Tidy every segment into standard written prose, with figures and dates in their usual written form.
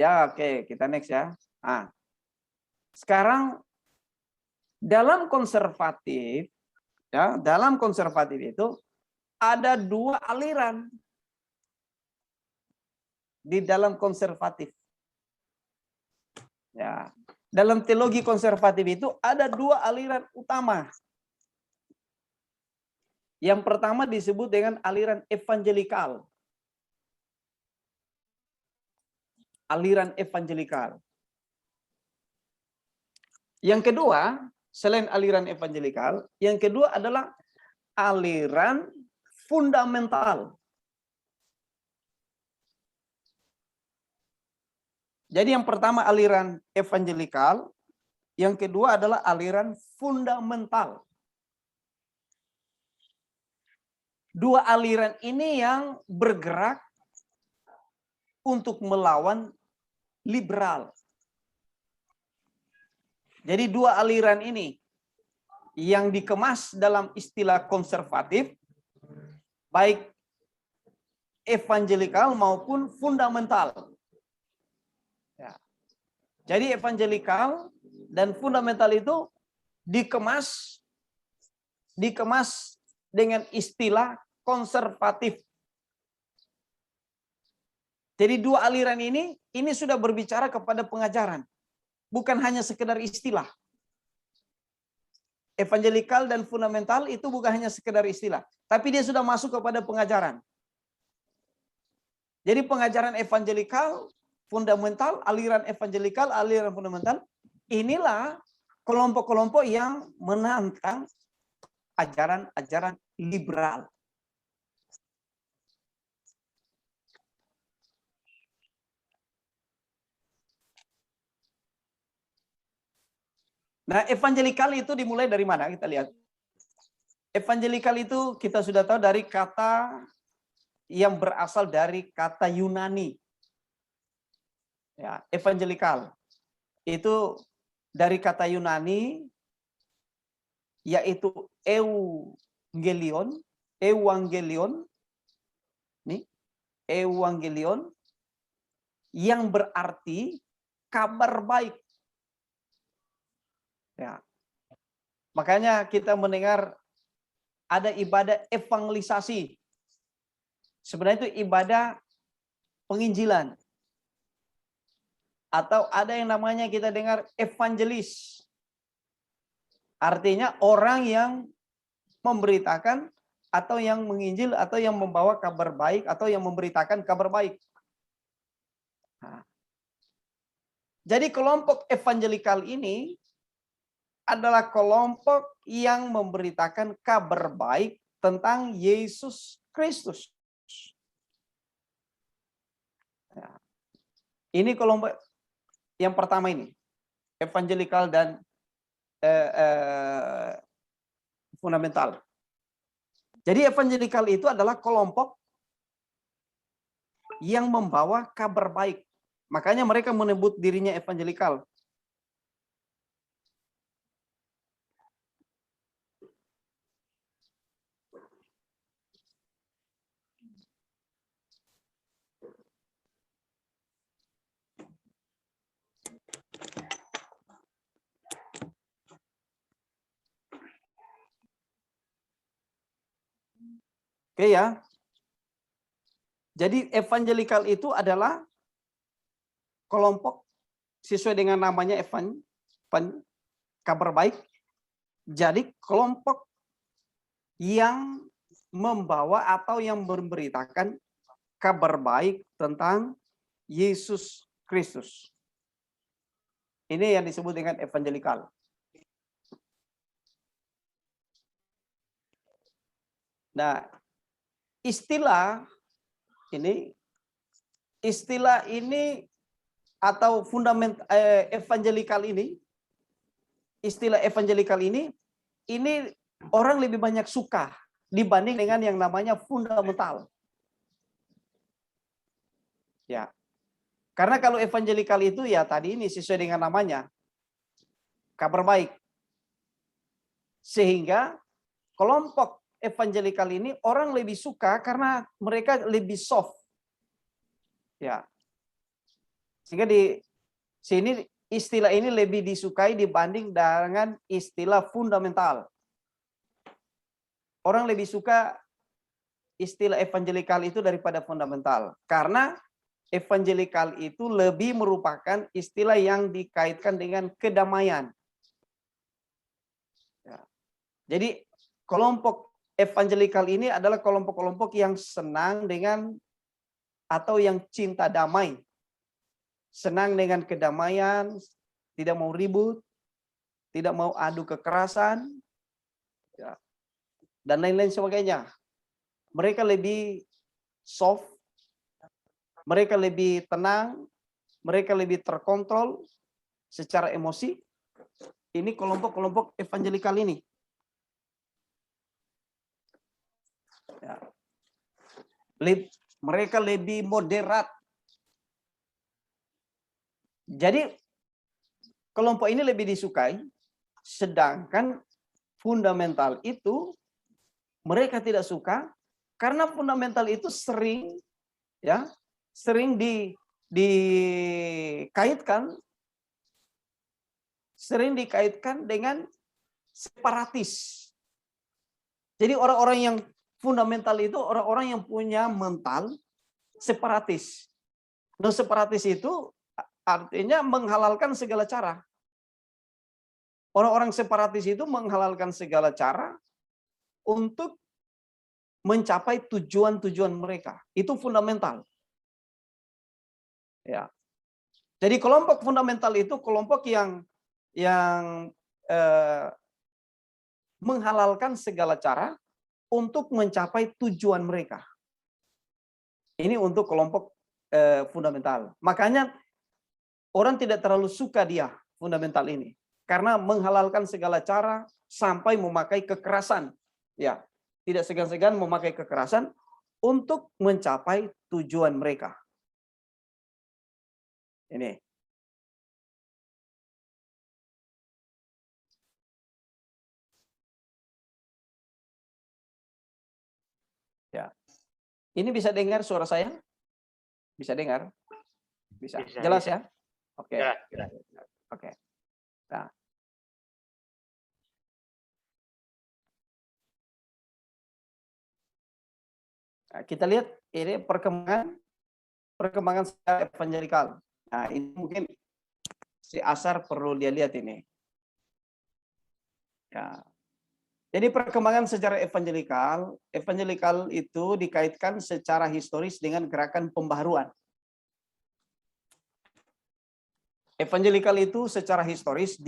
Ya, oke, kita next ya. Nah, sekarang dalam konservatif, ya, dalam konservatif itu ada dua aliran di dalam konservatif. Ya, dalam teologi konservatif itu ada dua aliran utama. Yang pertama disebut dengan aliran evangelikal. Aliran evangelikal. Yang kedua, selain aliran evangelikal, yang kedua adalah aliran fundamental. Jadi yang pertama aliran evangelikal, yang kedua adalah aliran fundamental. Dua aliran ini yang bergerak untuk melawan liberal. Jadi dua aliran ini yang dikemas dalam istilah konservatif, baik evangelikal maupun fundamental. Ya. Jadi evangelikal dan fundamental itu dikemas dengan istilah konservatif. Jadi dua aliran ini sudah berbicara kepada pengajaran. Bukan hanya sekedar istilah. Evangelikal dan fundamental itu bukan hanya sekedar istilah. Tapi dia sudah masuk kepada pengajaran. Jadi pengajaran evangelikal, fundamental, aliran evangelikal, aliran fundamental, inilah kelompok-kelompok yang menantang ajaran-ajaran liberal. Nah, evangelikal itu dimulai dari mana? Kita lihat. Evangelikal itu kita sudah tahu dari kata yang berasal dari kata Yunani. Ya, evangelikal itu dari kata Yunani yaitu evangelion yang berarti kabar baik. Ya. Makanya kita mendengar ada ibadah evangelisasi. Sebenarnya itu ibadah penginjilan. Atau ada yang namanya kita dengar evangelis. Artinya orang yang memberitakan atau yang menginjil atau yang membawa kabar baik atau yang memberitakan kabar baik. Nah. Jadi kelompok evangelikal ini adalah kelompok yang memberitakan kabar baik tentang Yesus Kristus. Ya. Ini kelompok yang pertama ini, evangelikal dan fundamental. Jadi evangelikal itu adalah kelompok yang membawa kabar baik. Makanya mereka menyebut dirinya evangelikal. Oke ya. Jadi evangelikal itu adalah kelompok sesuai dengan namanya kabar baik. Jadi kelompok yang membawa atau yang memberitakan kabar baik tentang Yesus Kristus. Ini yang disebut dengan evangelikal. Nah, istilah ini atau evangelikal ini, istilah evangelikal ini orang lebih banyak suka dibanding dengan yang namanya fundamental. Ya. Karena kalau evangelikal itu ya tadi ini sesuai dengan namanya, kabar baik. Sehingga kelompok evangelikal ini orang lebih suka karena mereka lebih soft. Ya. Sehingga di sini istilah ini lebih disukai dibanding dengan istilah fundamental. Orang lebih suka istilah evangelikal itu daripada fundamental. Karena evangelikal itu lebih merupakan istilah yang dikaitkan dengan kedamaian. Ya. Jadi kelompok evangelikal ini adalah kelompok-kelompok yang senang dengan atau yang cinta damai. Senang dengan kedamaian, tidak mau ribut, tidak mau adu kekerasan, ya, dan lain-lain sebagainya. Mereka lebih soft, mereka lebih tenang, mereka lebih terkontrol secara emosi. Ini kelompok-kelompok evangelikal ini. Ya. Mereka lebih moderat. Jadi kelompok ini lebih disukai, sedangkan fundamental itu mereka tidak suka karena fundamental itu sering dikaitkan dengan separatis. Jadi orang-orang yang fundamental itu orang-orang yang punya mental separatis. Nah, separatis itu artinya menghalalkan segala cara. Orang-orang separatis itu menghalalkan segala cara untuk mencapai tujuan-tujuan mereka. Itu fundamental. Ya. Jadi kelompok fundamental itu kelompok yang menghalalkan segala cara untuk mencapai tujuan mereka. Ini untuk kelompok fundamental. Makanya orang tidak terlalu suka dia fundamental ini karena menghalalkan segala cara sampai memakai kekerasan. Ya, tidak segan-segan memakai kekerasan untuk mencapai tujuan mereka. Ini. Ya. Ini bisa dengar suara saya? Bisa dengar? Bisa. Jelas ya? Oke. Oke. Nah. Kita lihat ini perkembangan secara evangelikal. Nah, ini mungkin si Asar perlu dia lihat ini. Ya. Jadi perkembangan secara evangelikal itu dikaitkan secara historis dengan gerakan pembaharuan. Evangelikal itu secara historis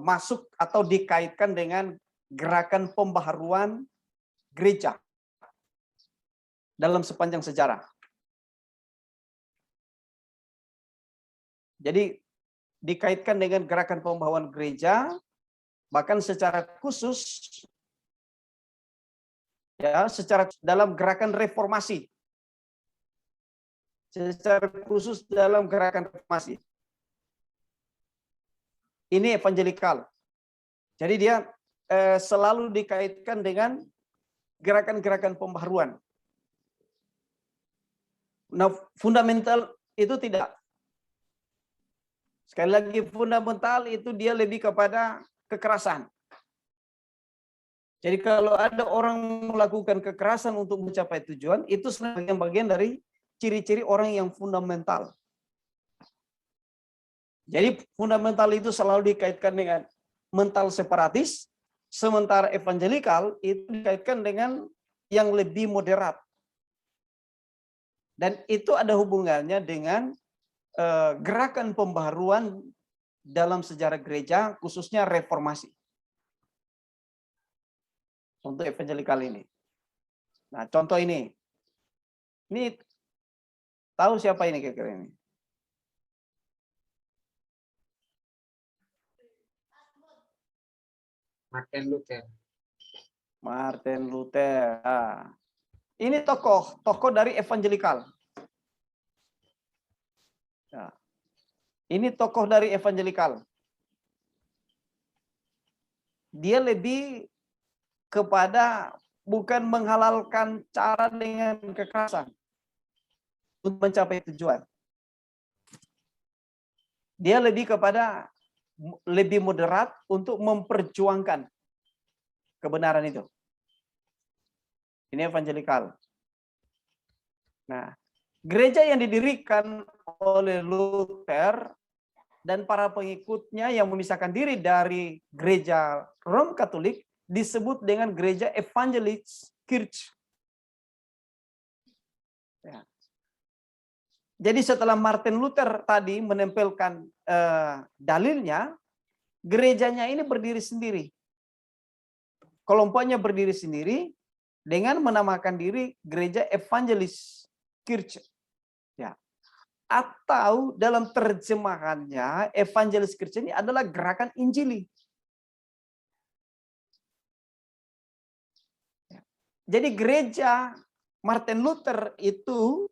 masuk atau dikaitkan dengan gerakan pembaharuan gereja dalam sepanjang sejarah. Jadi dikaitkan dengan gerakan pembaharuan gereja, bahkan secara khusus ya, secara dalam gerakan reformasi. Secara khusus dalam gerakan reformasi. Ini evangelikal. Jadi dia selalu dikaitkan dengan gerakan-gerakan pembaharuan. Nah, fundamental itu tidak. Sekali lagi, fundamental itu dia lebih kepada kekerasan. Jadi kalau ada orang melakukan kekerasan untuk mencapai tujuan, itu sebagai bagian dari ciri-ciri orang yang fundamental. Jadi fundamental itu selalu dikaitkan dengan mental separatis, sementara evangelikal itu dikaitkan dengan yang lebih moderat. Dan itu ada hubungannya dengan gerakan pembaharuan dalam sejarah gereja, khususnya reformasi. Untuk evangelikal ini. Nah, contoh ini. Ini tahu siapa ini kira-kira ini? Martin Luther. Martin Luther. Nah, ini tokoh dari evangelikal. Nah, ini tokoh dari evangelikal. Dia lebih kepada bukan menghalalkan cara dengan kekerasan. untuk mencapai tujuan. Dia lebih kepada lebih moderat untuk memperjuangkan kebenaran itu. Ini evangelikal. Nah, gereja yang didirikan oleh Luther dan para pengikutnya yang memisahkan diri dari gereja Rom Katolik disebut dengan gereja Evangelist Kirche. Ya. Jadi setelah Martin Luther tadi menempelkan dalilnya, gerejanya ini berdiri sendiri. Kelompoknya berdiri sendiri dengan menamakan diri gereja Evangelist Kirche. Ya. Atau dalam terjemahannya Evangelist Kirche ini adalah gerakan Injili. Ya. Jadi gereja Martin Luther itu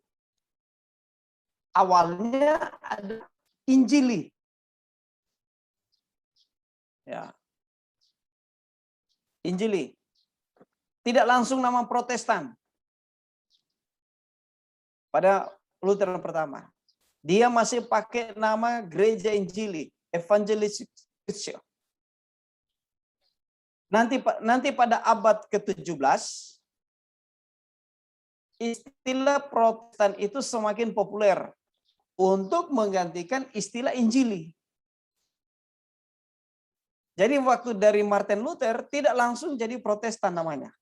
awalnya ada Injili. Ya. Injili. Tidak langsung nama Protestan. Pada Luther pertama. Dia masih pakai nama gereja Injili, Evangelist Kirche. Nanti pada abad ke-17 istilah Protestan itu semakin populer untuk menggantikan istilah Injili. Jadi waktu dari Martin Luther tidak langsung jadi Protestan namanya.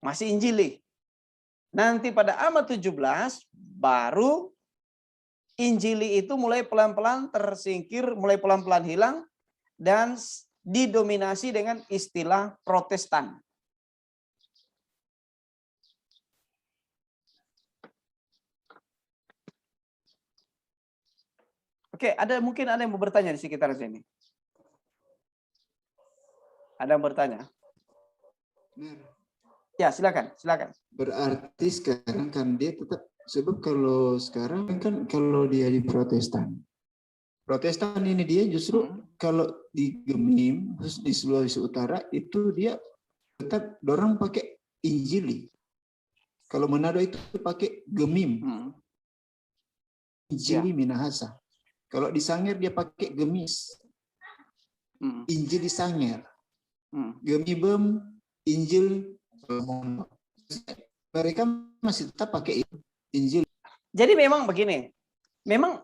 Masih Injili. Nanti pada abad 17 baru Injili itu mulai pelan-pelan tersingkir, mulai pelan-pelan hilang dan didominasi dengan istilah Protestan. Oke, mungkin ada yang mau bertanya di sekitar sini. Ada yang bertanya? Ya, silakan. Berarti sekarang kan dia tetap, sebab kalau sekarang kan kalau dia di Protestan ini dia justru kalau di Gemim, di Sulawesi Utara itu dia tetap dorang pakai Injili. Kalau Manado itu pakai Gemim. Injili Minahasa. Kalau di Sangir dia pakai Gemis. Injil di Sangir. Gemibem, Injil. Mereka masih tetap pakai Injil. Jadi memang begini. Memang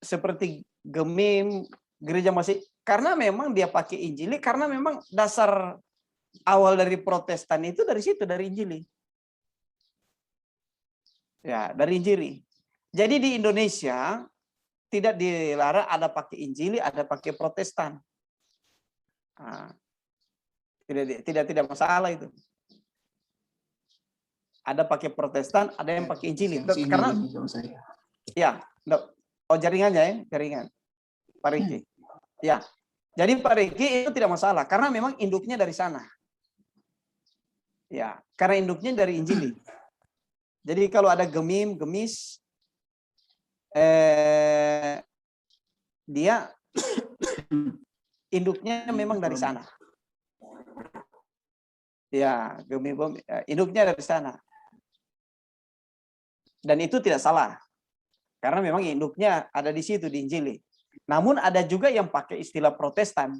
seperti Gemim, gereja masih, karena memang dia pakai Injili, karena memang dasar awal dari Protestan itu dari situ, dari Injili. Ya, dari Injili. Jadi di Indonesia tidak dilarang ada pakai Injili, ada pakai Protestan. Nah, tidak masalah itu. Ada pakai Protestan, ada yang pakai Injili. Karena ya, jaringannya ya, jaringan Pak Riki. Ya. Jadi Pak Riki itu tidak masalah karena memang induknya dari sana. Ya, karena induknya dari Injili. Jadi kalau ada Gemim, Gemis, dia induknya memang dari sana. Ya, Gemim, induknya dari sana. Dan itu tidak salah. Karena memang induknya ada di situ, di Injili. Namun ada juga yang pakai istilah Protestan.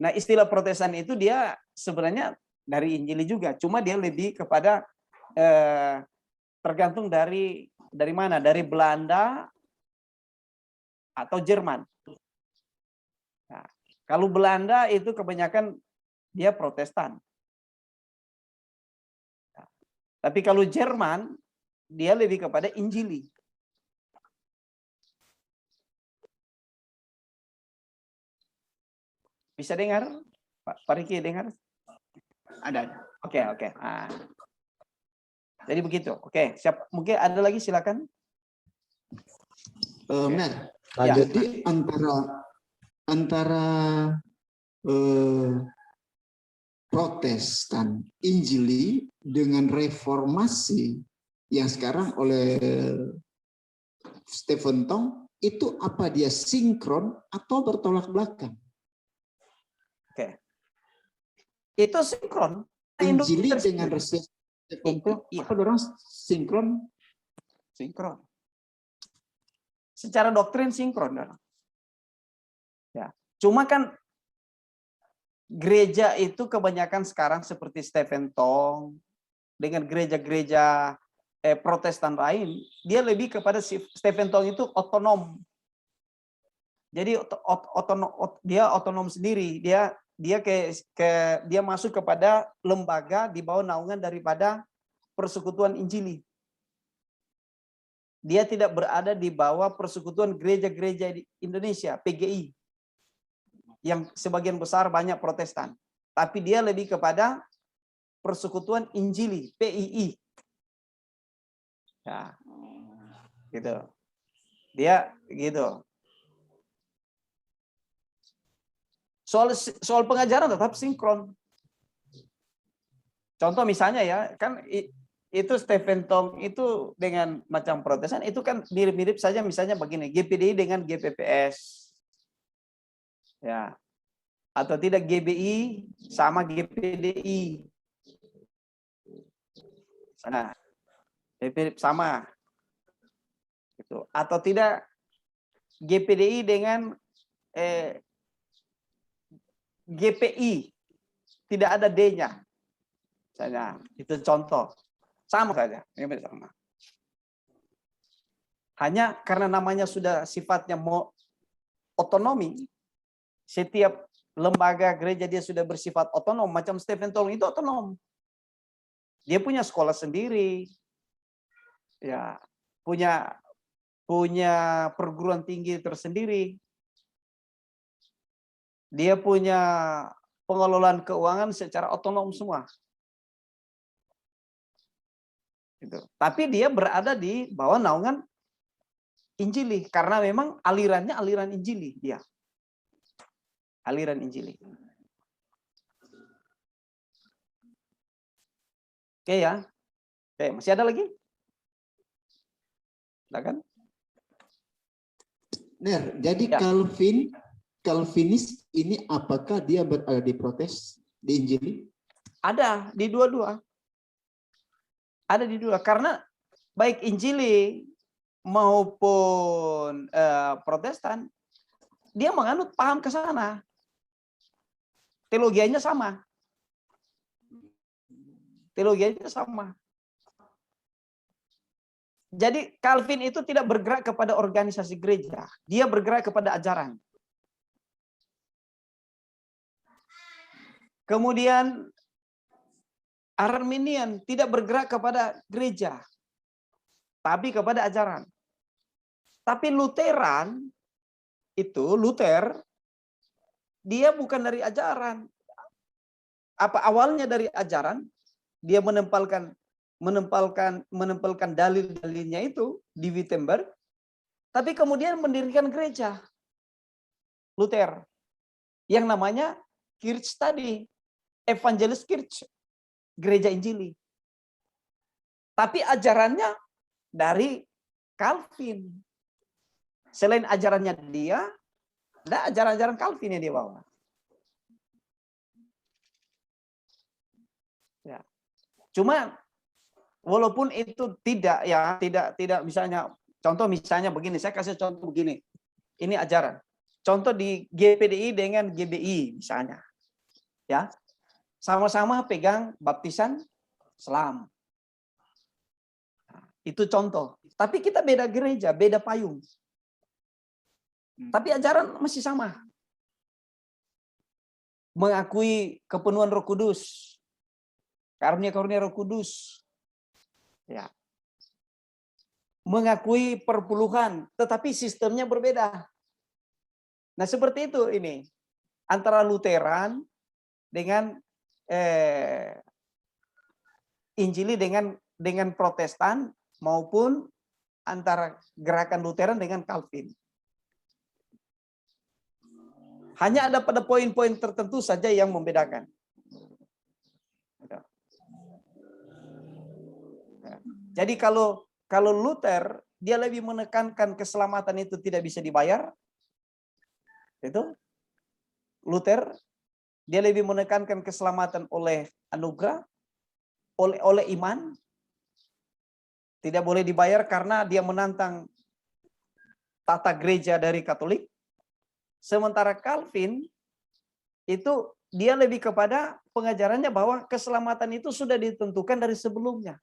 Nah, istilah Protestan itu dia sebenarnya dari Injili juga. Cuma dia lebih kepada tergantung dari mana? Dari Belanda atau Jerman. Nah, kalau Belanda itu kebanyakan dia Protestan. Nah, tapi kalau Jerman dia lebih kepada Injili. Bisa dengar? Pak Riki dengar? Ada. Oke. Nah. Jadi begitu. Oke, siap. Mungkin ada lagi, silakan. Mer, ya. Jadi antara Protestan Injili dengan reformasi yang sekarang oleh Stephen Tong itu apa dia sinkron atau bertolak belakang? Oke. Itu sinkron. Injili dengan reformasi. Tertentu Iya. apa orang sinkron? Sinkron. Secara doktrin sinkron. Ya. Cuma kan gereja itu kebanyakan sekarang seperti Stephen Tong dengan gereja-gereja Protestan lain, dia lebih kepada Stephen Tong itu otonom. Jadi dia otonom sendiri. Dia masuk kepada lembaga di bawah naungan daripada Persekutuan Injili. Dia tidak berada di bawah Persekutuan Gereja-Gereja di Indonesia, PGI. Yang sebagian besar banyak Protestan. Tapi dia lebih kepada Persekutuan Injili, PII. Ya. Gitu. Dia gitu. Soal pengajaran tetap sinkron. Contoh misalnya ya, kan itu Stephen Tong itu dengan macam Protestan itu kan mirip-mirip saja, misalnya begini, GPDI dengan GPPS. Ya. Atau tidak GBI sama GPDI. Nah, mirip sama. Gitu. Atau tidak GPDI dengan GPI, tidak ada D-nya. Misalnya, itu contoh. Sama saja, sama. Hanya karena namanya sudah sifatnya otonomi, setiap lembaga gereja dia sudah bersifat otonom, macam Stephen Tong itu otonom. Dia punya sekolah sendiri. Ya, punya perguruan tinggi tersendiri. Dia punya pengelolaan keuangan secara otonom semua. Gitu. Tapi dia berada di bawah naungan Injili karena memang alirannya aliran Injili dia. Aliran Injili. Oke ya. Oke, masih ada lagi? Silakan. Ner, jadi Ya. Calvinis ini apakah dia berada di protes di Injili? Ada di dua-dua. Ada di dua karena baik Injili maupun Protestan dia menganut paham ke sana. Teologianya sama. Teologianya sama. Jadi Calvin itu tidak bergerak kepada organisasi gereja, dia bergerak kepada ajaran. Kemudian Arminian tidak bergerak kepada gereja, tapi kepada ajaran. Tapi Lutheran itu Luther dia bukan dari ajaran. Apa awalnya dari ajaran, dia menempelkan dalil-dalilnya itu di Wittenberg, tapi kemudian mendirikan gereja Luther yang namanya Kirche tadi, Evangelis Kirche, gereja Injili. Tapi ajarannya dari Calvin. Selain ajarannya dia, ada ajaran-ajaran Calvin yang dia bawa. Ya. Cuma walaupun itu tidak misalnya contoh misalnya begini, saya kasih contoh begini. Ini ajaran. Contoh di GPDI dengan GBI misalnya. Ya. Sama-sama pegang baptisan Islam. Itu contoh. Tapi kita beda gereja, beda payung. Tapi ajaran masih sama. Mengakui kepenuhan Roh Kudus. Karunia-karunia Roh Kudus. Ya. Mengakui perpuluhan, tetapi sistemnya berbeda. Nah, seperti itu ini. Antara Lutheran dengan Injili dengan Protestan maupun antara gerakan Lutheran dengan Calvin. Hanya ada pada poin-poin tertentu saja yang membedakan. Jadi kalau Luther dia lebih menekankan keselamatan itu tidak bisa dibayar. Itu Luther dia lebih menekankan keselamatan oleh anugerah. oleh iman, tidak boleh dibayar karena dia menantang tata gereja dari Katolik. Sementara Calvin itu dia lebih kepada pengajarannya bahwa keselamatan itu sudah ditentukan dari sebelumnya.